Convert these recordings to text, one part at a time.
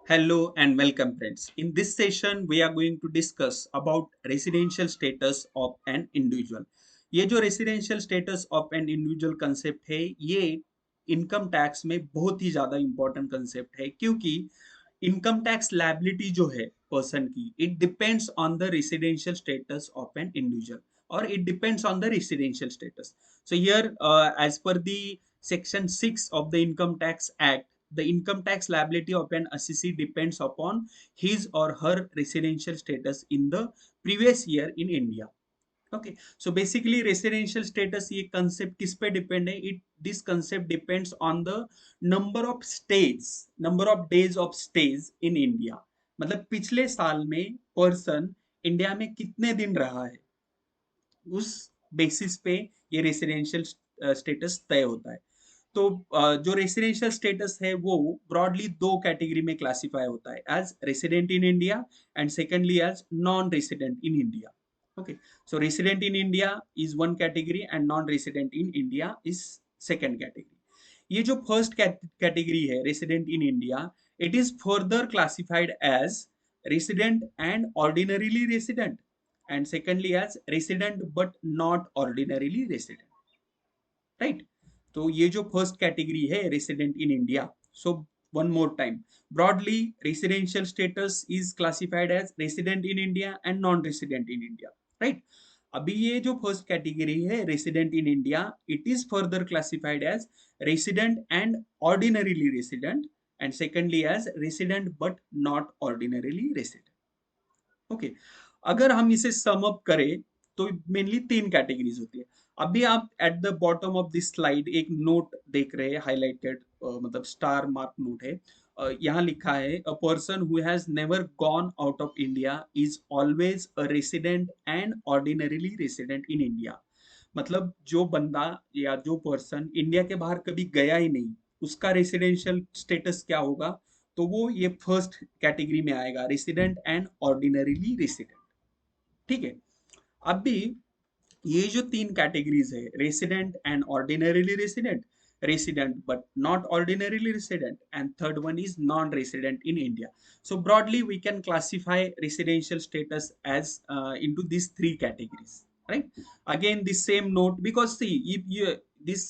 Hello and welcome friends. In this session we are going to discuss about residential status of an individual. ये जो residential status of an individual concept है ये income tax में बहुत ही ज्यादा important concept है क्योंकि income tax liability जो है पर्सन की it depends on the residential status of an individual और it depends on the residential status. So here, as per the section 6 of the income tax act, the income tax liability of an assessee depends upon his or her residential status in the previous year in India. Okay, so basically residential status ये concept किस पे depend है? This concept depends on the number of stays, number of days of stays in India. मतलब पिछले साल में person India में कितने दिन रहा है, उस बेसिस पे ये रेसिडेंशियल स्टेटस तय होता है. तो जो रेसिडेंशियल स्टेटस है वो ब्रॉडली दो कैटेगरी में क्लासिफाई होता है, as resident in India and secondly as non resident in India. Okay, so resident in India is one category and non resident in India is second category. ये जो first category है resident in India, it is further classified as resident and ordinarily resident and secondly as resident but not ordinarily resident, right? तो ये जो first category है resident in India, so one more time, broadly residential status is classified as resident in India and non resident in India, right? अभी ये जो first category है resident in India, it is further classified as resident and ordinarily resident and secondly as resident but not ordinarily resident. Okay, अगर हम इसे sum up करें तो mainly तीन कैटेगरीज होती है. अभी आप at the bottom of this slide एक नोट देख रहे हैं, हाईलाइटेड मतलब स्टार मार्क नोट है. यहाँ लिखा है a person who has never gone out of India is always a resident and ordinarily resident in India. मतलब जो बंदा या जो पर्सन इंडिया के बाहर कभी गया ही नहीं, उसका रेसिडेंशियल स्टेटस क्या होगा? तो वो ये फर्स्ट कैटेगरी में आएगा, रेसिडेंट एंड ऑर्डिनरीली रेसिडेंट. ठीक है, अभी ये जो तीन कैटेगरीज है, resident and ordinarily resident, resident but not ordinarily resident and third one is non resident in India. So broadly we can classify residential status as into these three categories, right? Again the same note, because see if you this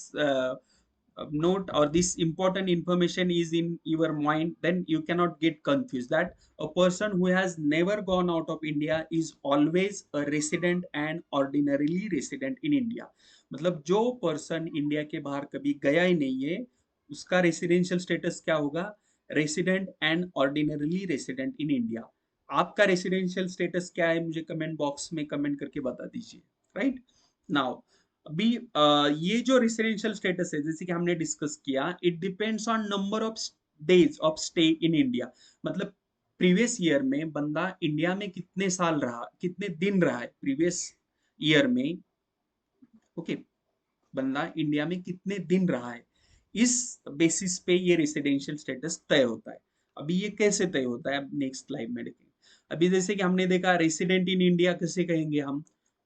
note or this important information is in your mind, then you cannot get confused that a person who has never gone out of India is always a resident and ordinarily resident in India. मतलब जो person India के बाहर कभी गया ही नहीं है, उसका residential status क्या होगा? Resident and ordinarily resident in India. आपका रेसिडेंशियल स्टेटस क्या है? मुझे कमेंट बॉक्स में कमेंट करके बता दीजिए, राइट? नाउ अभी ये जो रेसिडेंशियल स्टेटस है, जैसे कि हमने डिस्कस किया, it depends on number of days of stay in India. मतलब प्रीवियस ईयर में बंदा इंडिया में कितने साल रहा, कितने दिन रहा है प्रीवियस ईयर में. ओके, बंदा इंडिया में कितने दिन रहा है, इस बेसिस पे ये रेसिडेंशियल स्टेटस तय होता है. अभी ये कैसे तय होता है, अब नेक्स्ट स्लाइड में देखेंगे. अभी जैसे कि हमने देखा रेसिडेंट इन इंडिया कैसे कहेंगे हम,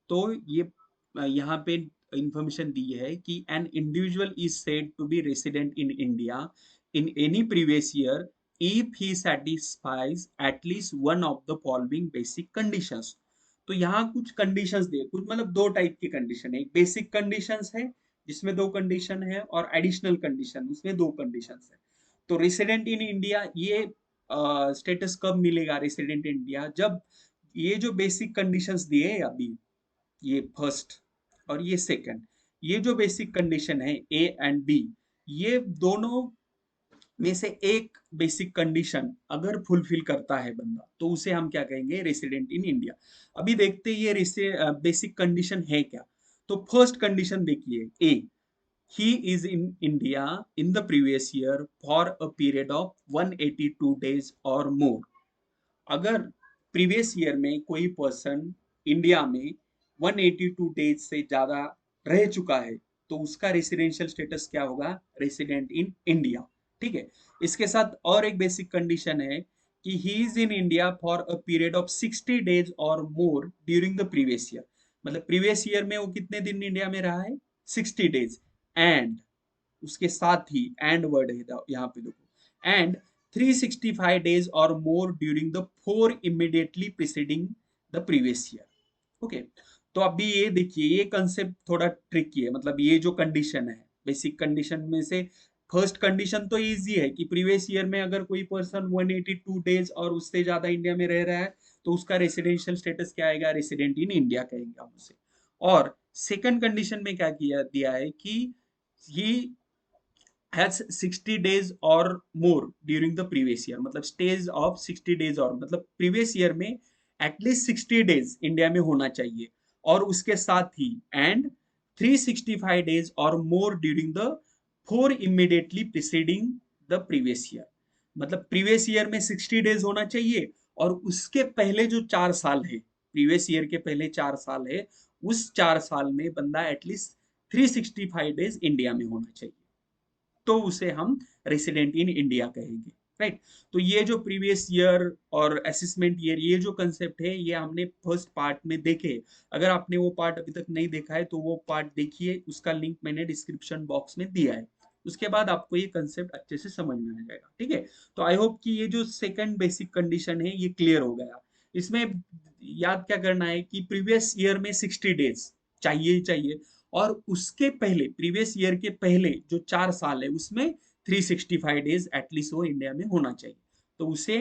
तो ये यहाँ पे इंफॉर्मेशन दी है कि an individual is said to be resident in India in any previous year if he satisfies at least one of the following basic conditions. तो यहाँ कुछ कंडीशंस दिए, कुछ मतलब दो टाइप की कंडीशन है. एक बेसिक कंडीशंस है जिसमें दो कंडीशन है, और एडिशनल कंडीशन उसमें दो कंडीशंस है. तो रेसिडेंट इन इंडिया ये स्टेटस कब मिलेगा रेसिडेंट इन इंडिया? जब ये जो बेसिक कंडीशंस दिए अभी, ये फर्स्ट और ये सेकंड, ये जो बेसिक कंडीशन है ए एंड बी, ये दोनों में से एक बेसिक कंडीशन अगर फुलफिल करता है बंदा, तो उसे हम क्या कहेंगे? Resident in India. अभी देखते हैं ये बेसिक कंडीशन है क्या. तो फर्स्ट कंडीशन देखिए, ए, he is in India in the previous year for a period of 182 days or more. अगर प्रीवियस ईयर में कोई पर्सन इंडिया में 182 डेज से ज्यादा रह चुका है, तो उसका रेसिडेंशियल स्टेटस क्या होगा? Resident in India. ठीक है, इसके साथ और एक बेसिक कंडीशन है कि he is in India for a period of 60 days or more during the previous year. मतलब प्रीवियस ईयर में वो कितने दिन इंडिया में रहा है? 60 डेज. एंड उसके साथ ही एंड वर्ड है यहाँ पे देखो, and 365 days or more during the 4 immediately preceding the previous year. Okay, तो अभी ये देखिए, ये कंसेप्ट थोड़ा ट्रिकी है। मतलब ये जो कंडीशन है, बेसिक कंडीशन में से फर्स्ट कंडीशन तो इजी है कि प्रीवियस ईयर में अगर कोई पर्सन 182 डेज और उससे ज्यादा इंडिया में रह रहा है तो उसका रेसिडेंशियल स्टेटस क्या आएगा, रेसिडेंट इन इंडिया कहेंगे हम उसे। और सेकंड कंडीशन में क्या किया दिया है कि ही has 60 days or more during the previous year, मतलब stays of 60 days और मतलब previous year में एटलीस्ट 60 डेज इंडिया में होना चाहिए, और उसके साथ ही and 365 days or more during the 4 immediately preceding the previous year. मतलब प्रीवियस ईयर में 60 डेज होना चाहिए, और उसके पहले जो 4 साल है, प्रीवियस ईयर के पहले 4 साल है, उस 4 साल में बंदा एटलीस्ट 365 डेज इंडिया में होना चाहिए, तो उसे हम रेसिडेंट इन इंडिया कहेंगे। राइट, तो ये जो प्रीवियस ईयर और असेसमेंट ईयर, ये जो कंसेप्ट है, ये हमने फर्स्ट पार्ट में देखे। अगर आपने वो पार्ट अभी तक नहीं देखा है तो वो पार्ट देखिए, उसका लिंक मैंने डिस्क्रिप्शन बॉक्स में दिया है। उसके बाद आपको ये कंसेप्ट अच्छे से समझ में आ जाएगा। ठीक है, तो आई होप कि ये जो सेकंड बेसिक कंडीशन है ये क्लियर हो गया। इसमें याद क्या करना है कि प्रीवियस ईयर में 60 डेज चाहिए ही चाहिए, और उसके पहले प्रीवियस ईयर के पहले जो 4 साल है उसमें 365 डेज एटलीस्ट वो इंडिया में होना चाहिए, तो उसे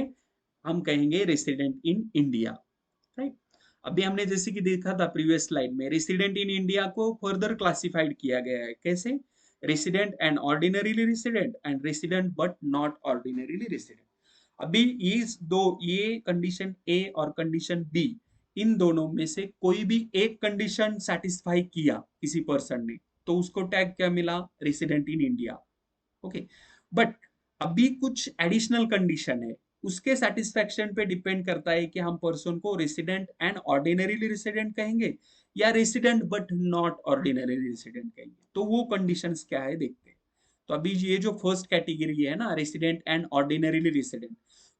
हम कहेंगे रेसिडेंट इन इंडिया। राइट, अभी हमने जैसे कि देखा था प्रीवियस स्लाइड में, रेसिडेंट इन इंडिया को फर्दर क्लासिफाइड किया गया है। कैसे? Resident and ordinarily resident and resident but not ordinarily resident. अभी ये कंडीशन ए और कंडीशन बी, इन दोनों में से कोई भी एक कंडीशन सेटिस्फाई किया किसी पर्सन ने, तो उसको टैग क्या मिला, resident in India. Okay, but अभी कुछ एडिशनल कंडीशन है, उसके सेटिस्फेक्शन पे डिपेंड करता है कि हम पर्सन को रेसिडेंट एंड ऑर्डिनरीली रेसिडेंट कहेंगे या resident but not ordinary resident कहेंगे। तो वो कंडीशंस क्या है देखते हैं। तो अभी ये जो फर्स्ट कैटेगरी है ना, रेसिडेंट एंड ऑर्डिनरीली रेसिडेंट,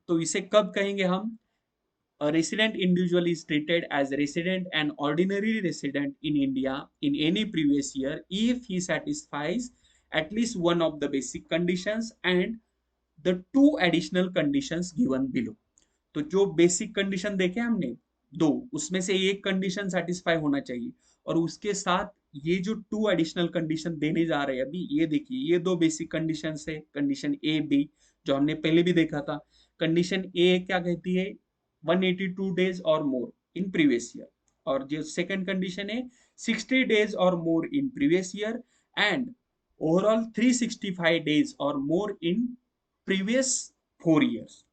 तो इसे कब कहेंगे हम? A resident individual is treated as a resident and ordinary resident in India in any previous year if he satisfies at least one of the basic conditions and the two additional conditions given below. तो जो basic condition देखे हमने दो, उसमें से एक condition satisfy होना चाहिए, और उसके साथ ये जो टू एडिशनल कंडीशन देने जा रहे हैं अभी, ये देखिए, ये दो बेसिक कंडीशन है, कंडीशन ए बी, जो हमने पहले भी देखा था। कंडीशन ए क्या कहती है? 182 days or more in previous year, और जो सेकंड कंडीशन है 60 days or more in previous year and overall 365 days or more in previous 4 years.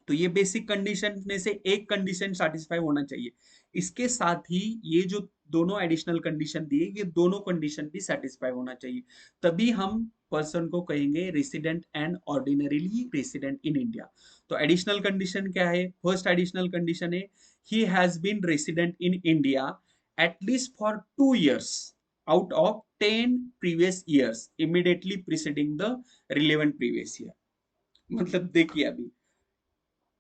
तो ये बेसिक कंडीशन में से एक कंडीशन सेटिस्फाई होना चाहिए। इसके साथ ही ये जो दोनों एडिशनल कंडीशन दिए, ये दोनों कंडीशन भी सेटिस्फाई होना चाहिए, तभी हम पर्सन को कहेंगे resident and ordinarily resident in India. तो एडिशनल कंडीशन क्या है? फर्स्ट एडिशनल कंडीशन है he has been resident in India at least for 2 years out of 10 previous years immediately preceding the relevant previous year. मतलब देखिए, अभी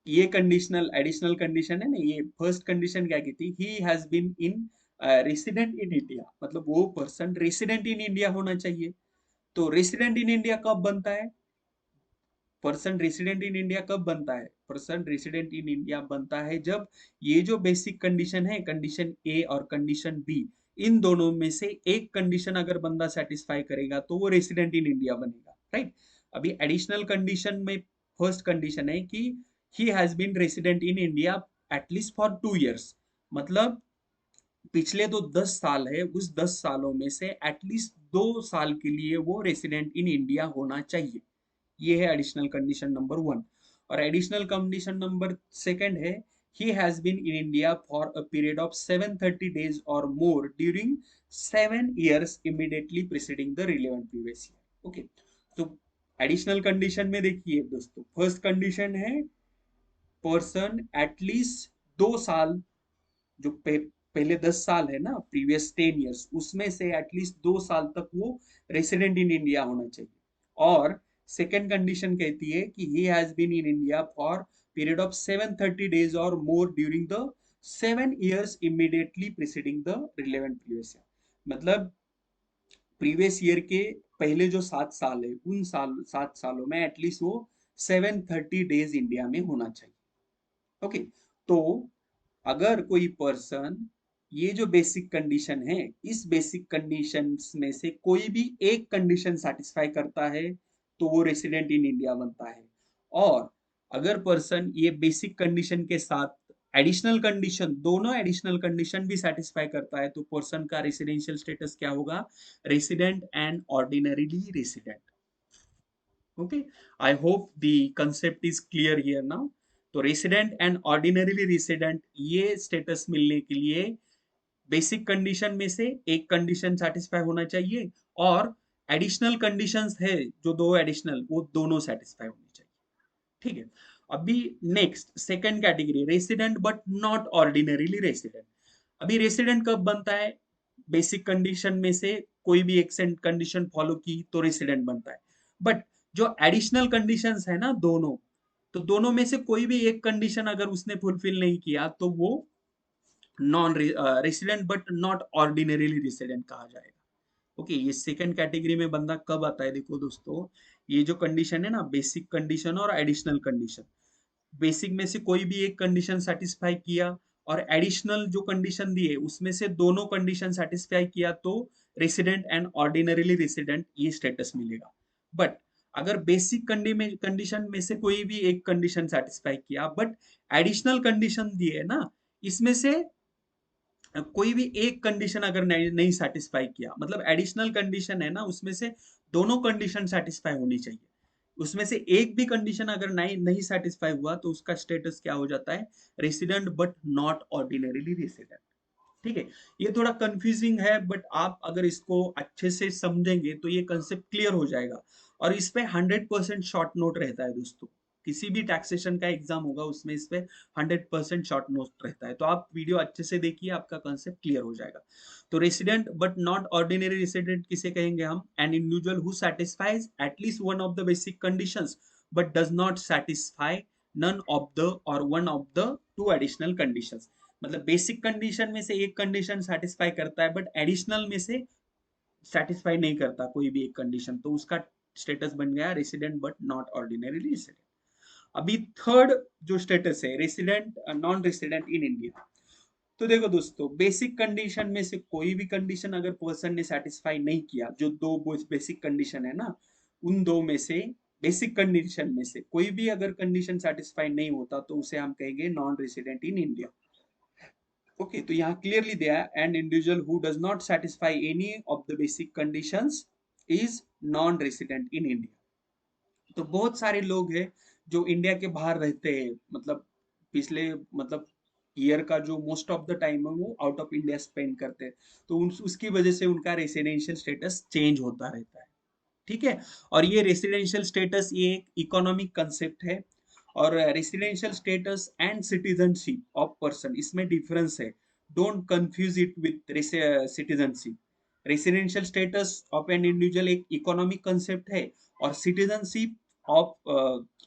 ये कंडीशनल एडिशनल कंडीशन है ना, ये फर्स्ट कंडीशन क्या की थी, he has been in resident in India, मतलब वो पर्सन रेसिडेंट इन इंडिया होना चाहिए। तो रेसिडेंट इन इंडिया कब बनता है? पर्सन रेसिडेंट इन इंडिया कब बनता है? पर्सन रेसिडेंट इन इंडिया बनता है जब ये जो बेसिक कंडीशन है, कंडीशन ए और कंडीशन बी, इन दोनों में से एक कंडीशन अगर बंदा सेटिस्फाई करेगा तो वो रेसिडेंट इन इंडिया बनेगा। राइट, अभी एडिशनल कंडीशन में फर्स्ट कंडीशन है कि he has been resident in India at least for 2 years, मतलब पिछले तो 10 साल है, उस 10 सालों में से एटलीस्ट 2 साल के लिए वो रेसिडेंट इन इंडिया होना चाहिए। ये है एडिशनल कंडीशन नंबर 1। और एडिशनल कंडीशन नंबर सेकंड है he has been in India for a period of 730 days or more during 7 years immediately preceding the relevant previous year। Okay, तो additional condition में देखिए दोस्तों, फर्स्ट कंडीशन है person at least 2 साल, जो पहले 10 साल है ना, प्रीवियस 10 years, उसमें से एटलीस्ट 2 साल तक वो रेसिडेंट इन इंडिया होना चाहिए। और सेकेंड कंडीशन कहती है कि he has been in India for period of 730 days or more during the 7 years immediately preceding the relevant previous year. मतलब प्रीवियस ईयर के पहले जो 7 साल है, उन 7 सालों में एटलीस्ट वो 730 डेज इंडिया में होना चाहिए। ओके, तो अगर कोई पर्सन ये जो बेसिक कंडीशन है, इस बेसिक कंडीशंस में से कोई भी एक कंडीशन सेटिस्फाई करता है तो वो रेसिडेंट इन इंडिया बनता है। और अगर पर्सन ये बेसिक कंडीशन के साथ एडिशनल कंडीशन, दोनों एडिशनल कंडीशन भी सेटिस्फाई करता है तो पर्सन का रेसिडेंशियल स्टेटस क्या होगा? Resident and ordinarily resident. Okay, I hope the concept is clear here now. तो रेसिडेंट एंड ऑर्डिनरीली रेसिडेंट ये स्टेटस मिलने के लिए बेसिक कंडीशन में से एक कंडीशन सेटिस्फाई होना चाहिए, और एडिशनल कंडीशंस है जो दो एडिशनल, वो दोनों सेटिस्फाई होनी चाहिए। ठीक है, अभी next second category, resident but not ordinarily resident. अभी रेसिडेंट कब बनता है? बेसिक कंडीशन में से कोई भी एक कंडीशन फॉलो की तो रेसिडेंट बनता है। बट जो एडिशनल कंडीशंस है ना दोनों, तो दोनों में से कोई भी एक कंडीशन अगर उसने फुलफिल नहीं किया तो वो non resident but not ordinarily resident कहा जाएगा। ओके, ये सेकंड कैटेगरी में बंदा कब आता है? देखो दोस्तों, ये जो कंडीशन है ना, बेसिक कंडीशन और एडिशनल कंडीशन, बेसिक में से कोई भी एक कंडीशन सेटिस्फाई किया और एडिशनल जो कंडीशन दी है उसमें से दोनों कंडीशन सेटिस्फाई किया तो रेसिडेंट एंड ऑर्डिनरीली रेसिडेंट ये स्टेटस मिलेगा। बट अगर बेसिक कंडीशन में से कोई भी एक कंडीशन सेटिस्फाई किया बट एडिशनल कंडीशन दी है ना, इसमें से कोई भी एक कंडीशन अगर नहीं सेटिस्फाई किया, मतलब एडिशनल कंडीशन है ना, उसमें से दोनों कंडीशन सेटिस्फाई होनी चाहिए, उसमें से एक भी कंडीशन अगर नहीं नहीं सेटिस्फाई हुआ तो उसका स्टेटस क्या हो जाता है? Resident but not ordinarily resident. ठीक है, ये थोड़ा कंफ्यूजिंग है बट आप अगर इसको अच्छे से समझेंगे तो ये कंसेप्ट क्लियर हो जाएगा। और इस पे 100% शॉर्ट नोट रहता है दोस्तों, किसी भी टैक्सेशन का एग्जाम होगा उसमें इस पे 100% शॉर्ट नोट रहता है, तो आप वीडियो अच्छे से देखिए, आपका कंसेप्ट क्लियर हो जाएगा। तो resident but not ordinary resident किसे कहेंगे हम? An individual who satisfies at least one of the basic conditions but does not satisfy none of the or one of the two additional conditions. मतलब basic condition में से एक condition satisfy करता है but additional में से सेटिस्फाई नहीं करता कोई भी एक कंडीशन, तो उसका स्टेटस बन गया resident but not ordinary resident. अभी थर्ड जो स्टेटस है, resident non resident in India. तो देखो दोस्तों, बेसिक कंडीशन में से कोई भी कंडीशन अगर पर्सन ने सेटिस्फाई नहीं किया, जो दो बेसिक कंडीशन है ना, उन दो में से बेसिक कंडीशन में से कोई भी अगर कंडीशन सेटिस्फाई नहीं होता तो उसे हम कहेंगे non resident in India. Okay, तो यहाँ क्लियरली दिया है, N individual who does not satisfy any of the basic conditions is non resident in India. तो बहुत सारे लोग हैं जो इंडिया के बाहर रहते हैं, मतलब पिछले मतलब ईयर का जो मोस्ट ऑफ द टाइम है वो आउट ऑफ इंडिया स्पेंड करते हैं, तो उसकी वजह से उनका रेसिडेंशियल स्टेटस चेंज होता रहता है। ठीक है, और ये रेसिडेंशियल स्टेटस ये एक इकोनॉमिक कंसेप्ट है, और residential status and citizenship of person इसमें डिफरेंस है। Don't confuse it with citizenship. Residential status of an individual एक इकोनॉमिक कंसेप्ट है, और सिटीजनशिप ऑफ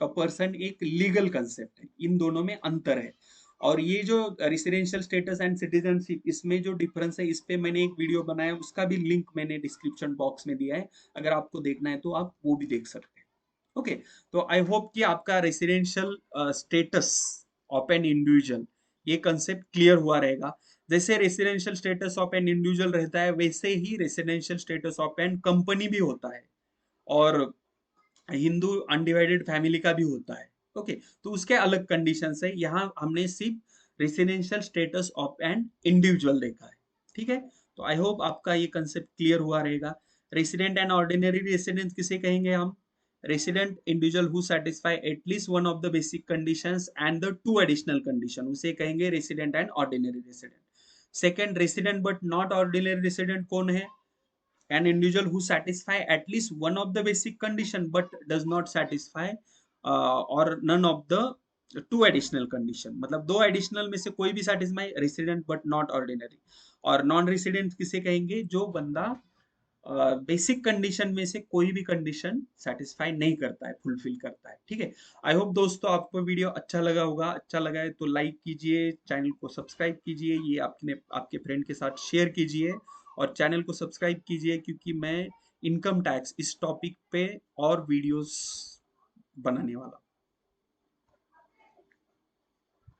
अ पर्सन एक लीगल कंसेप्ट है, इन दोनों में अंतर है। और ये जो रेसिडेंशियल स्टेटस एंड सिटीजनशिप, इसमें जो डिफरेंस है, इस पे मैंने एक वीडियो बनाया, उसका भी लिंक मैंने डिस्क्रिप्शन बॉक्स में दिया है, अगर आपको देखना है तो आप वो भी देख सकते हैं। ओके, तो आई होप कि आपका residential status of an individual ये कंसेप्ट क्लियर हुआ रहेगा। जैसे residential status of an individual रहता है, वैसे ही residential status of an company भी होता है, और हिंदू अनडिवाइडेड फैमिली का भी होता है। ओके, तो उसके अलग कंडीशंस है, यहाँ हमने सिर्फ residential status of an individual देखा है। ठीक है, तो आई होप आपका ये कंसेप्ट क्लियर हुआ रहेगा। रेसिडेंट एंड ऑर्डिनरी रेसिडेंट किसे कहेंगे हम? Resident individual who satisfy at least one of the basic conditions and the two additional condition, उसे कहेंगे resident and ordinary resident. Second, resident but not ordinary resident कौन है? an individual who satisfy at least one of the basic condition but does not satisfy or none of the two additional condition, मतलब दो additional में से कोई भी satisfy, resident but not ordinary. और non resident किसे कहेंगे? जो बंदा बेसिक कंडीशन में से कोई भी कंडीशन सेटिस्फाई नहीं करता है, फुलफिल करता है। ठीक है, आई होप दोस्तों आपको वीडियो अच्छा लगा होगा, अच्छा लगा है तो लाइक कीजिए, चैनल को सब्सक्राइब कीजिए, ये आपने आपके फ्रेंड के साथ शेयर कीजिए, और चैनल को सब्सक्राइब कीजिए, क्योंकि मैं इनकम टैक्स इस टॉपिक पे और वीडियोस बनाने वाला।